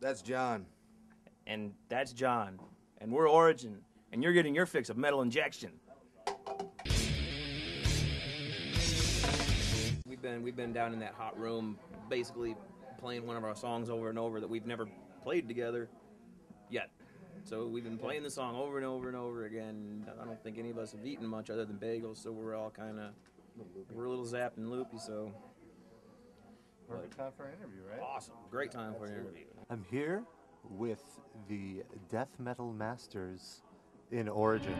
That's John. And that's John. And we're Origin. And you're getting your fix of metal injection. We've been down in that hot room, basically playing one of our songs over and over that we've never played together yet. So we've been playing the song over and over and over again. I don't think any of us have eaten much other than bagels, so we're all kind of, we're a little zapped and loopy, so. Perfect time for an interview, right? Awesome. Great time for an interview. I'm here with the death metal masters in Origin.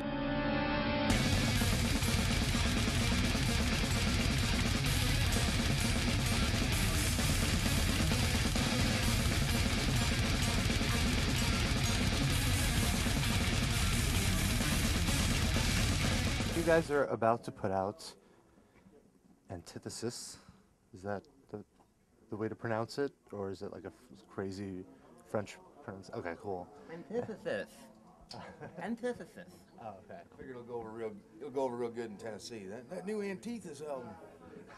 You guys are about to put out Antithesis. Is that the way to pronounce it, or is it like a crazy French pronunciation? Okay, cool. Antithesis. Antithesis. Oh, okay. I figured it'll go over real good in Tennessee. That new Antithesis album.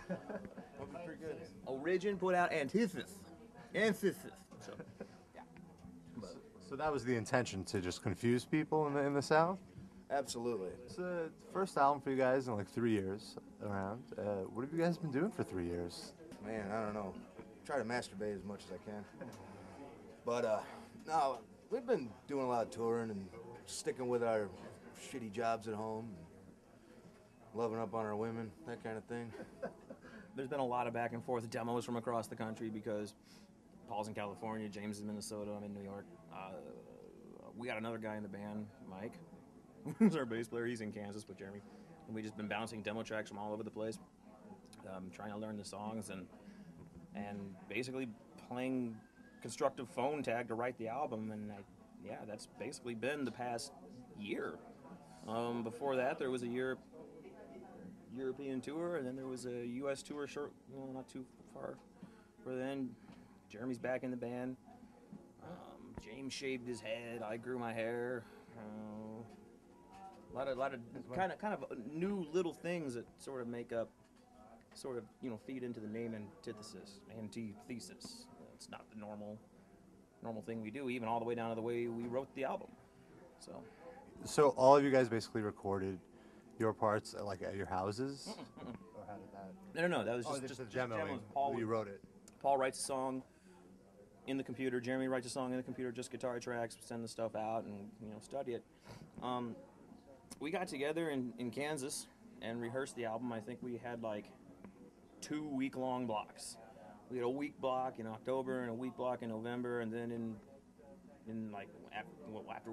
That'll be pretty good. Origin put out Antithesis. Antithesis. So, yeah. So that was the intention, to just confuse people in the South? Absolutely. It's the first album for you guys in like 3 years around. What have you guys been doing for 3 years? Man, I don't know. Try to masturbate as much as I can. But, no, we've been doing a lot of touring and sticking with our shitty jobs at home, and loving up on our women, that kind of thing. There's been a lot of back and forth demos from across the country because Paul's in California, James is in Minnesota, I'm in New York. We got another guy in the band, Mike, who's our bass player. He's in Kansas with Jeremy. And we've just been bouncing demo tracks from all over the place, trying to learn the songs and basically playing constructive phone tag to write the album. And that's basically been the past year. Before that, there was a European tour, and then there was a U.S. tour, short, not too far. But then Jeremy's back in the band. James shaved his head. I grew my hair. A lot of kind of new little things that sort of make up, feed into the name Antithesis. Antithesis. It's not the normal thing we do, even all the way down to the way we wrote the album. So all of you guys basically recorded your parts like at your houses? Or how did that? No. That was just demoing. Paul, you wrote it. Paul writes a song in the computer. Jeremy writes a song in the computer, just guitar tracks, send the stuff out, and study it. We got together in Kansas and rehearsed the album. I think we had like 2 week-long blocks. We had a week block in October and a week block in November, and then after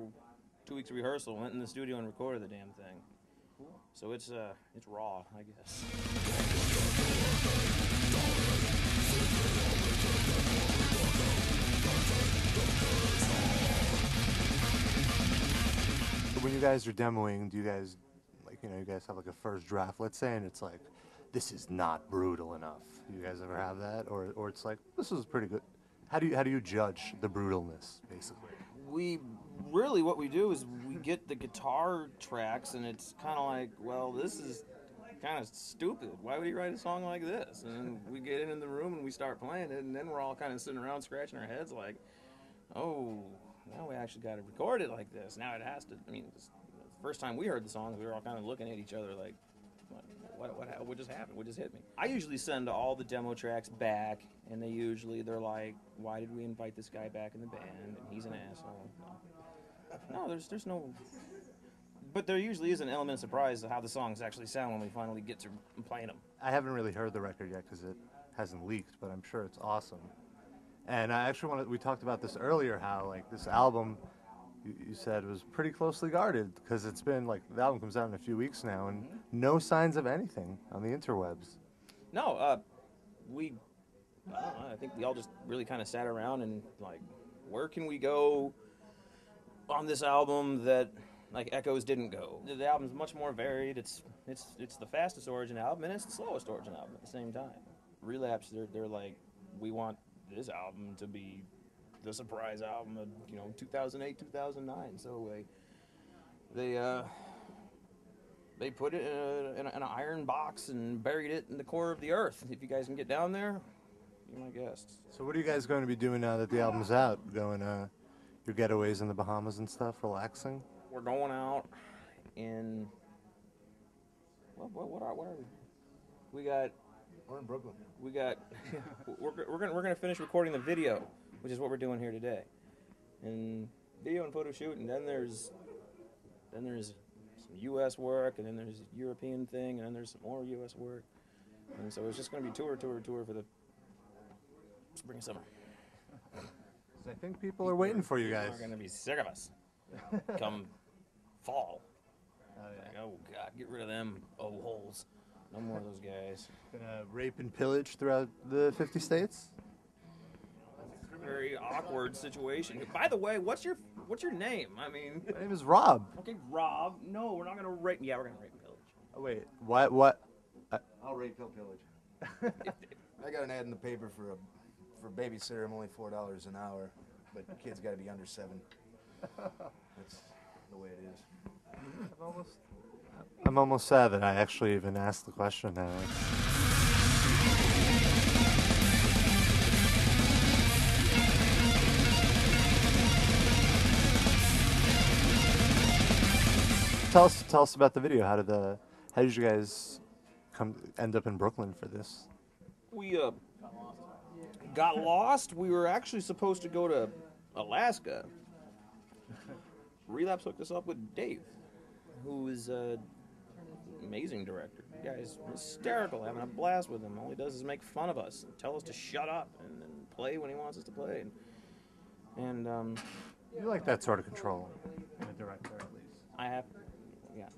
2 weeks of rehearsal, went in the studio and recorded the damn thing. So it's raw, I guess. When you guys are demoing, do you guys, you guys have like a first draft, let's say, and it's like, this is not brutal enough. Do you guys ever have that? Or it's like, this is pretty good. How do you judge the brutalness, basically? What we do is we get the guitar tracks, and it's kind of like, well, this is kind of stupid. Why would he write a song like this? And then we get in the room and we start playing it, and then we're all kind of sitting around scratching our heads like, oh, now we actually got to record it like this. Now it has to. The first time we heard the songs, we were all kind of looking at each other like, what just happened? What just hit me? I usually send all the demo tracks back, and they're like, why did we invite this guy back in the band? And he's an asshole. No, there's no. But there usually is an element of surprise of how the songs actually sound when we finally get to playing them. I haven't really heard the record yet because it hasn't leaked, but I'm sure it's awesome. And I actually we talked about this earlier, how like this album, you said was pretty closely guarded because it's been like, the album comes out in a few weeks now and no signs of anything on the interwebs. No, I don't know, I think we all just really kind of sat around and like, where can we go on this album that like Echoes didn't go? The album's much more varied. It's the fastest Origin album and it's the slowest Origin album at the same time. Relapse, they're like, we want this album to be the surprise album of 2008, 2009. So they put it in an iron box and buried it in the core of the earth. If you guys can get down there, Be my guest. So what are you guys going to be doing now that the album's out? Going your getaways in the Bahamas and stuff, relaxing? We're going out in what are we? We got We're in Brooklyn. we're gonna finish recording the video, which is what we're doing here today, and video and photo shoot, and then there's some U.S. work, and then there's European thing, and then there's some more U.S. work, and so it's just gonna be tour for the spring and summer. I think people are waiting for you guys. They're gonna be sick of us come fall. Like, oh God, get rid of them holes. No more of those guys. Gonna rape and pillage throughout the 50 states? Very awkward situation. By the way, what's your name? I mean, My name is Rob. okay, Rob. No, we're not gonna rape. Yeah, we're gonna rape and pillage. Oh, wait, what? I'll rape, he'll pillage. I got an ad in the paper for babysitter. I'm only $4 an hour, but kids got to be under 7. That's the way it is. I'm almost 7. I actually even asked the question now. Tell us about the video. How did you guys end up in Brooklyn for this? We got lost. We were actually supposed to go to Alaska. Relapse hooked us up with Dave, who is an amazing director. The guy's hysterical, having a blast with him. All he does is make fun of us and tell us to shut up and play when he wants us to play. And You like that sort of control in a director, at least. I have, yeah.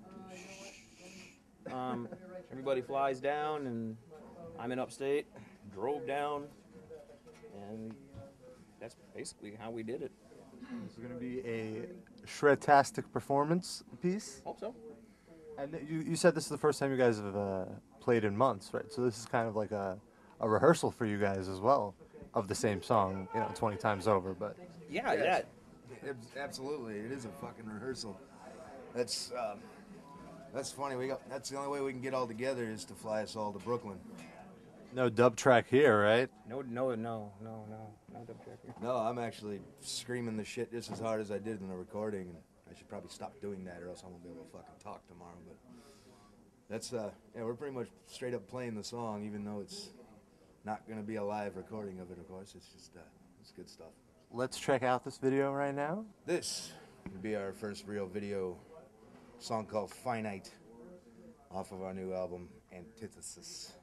Everybody flies down, and I'm in upstate. Drove down, and that's basically how we did it. This is going to be a shred-tastic performance piece. Hope so. And you said this is the first time you guys have played in months, right? So this is kind of like a rehearsal for you guys as well of the same song, 20 times over. But Yeah. Absolutely, it is a fucking rehearsal. That's funny. That's the only way we can get all together is to fly us all to Brooklyn. no dub track here, right? No double check here. No, I'm actually screaming the shit just as hard as I did in the recording, and I should probably stop doing that, or else I won't be able to fucking talk tomorrow. But that's we're pretty much straight up playing the song, even though it's not gonna be a live recording of it. Of course, it's just it's good stuff. Let's check out this video right now. This will be our first real video song called Finite off of our new album, Antithesis.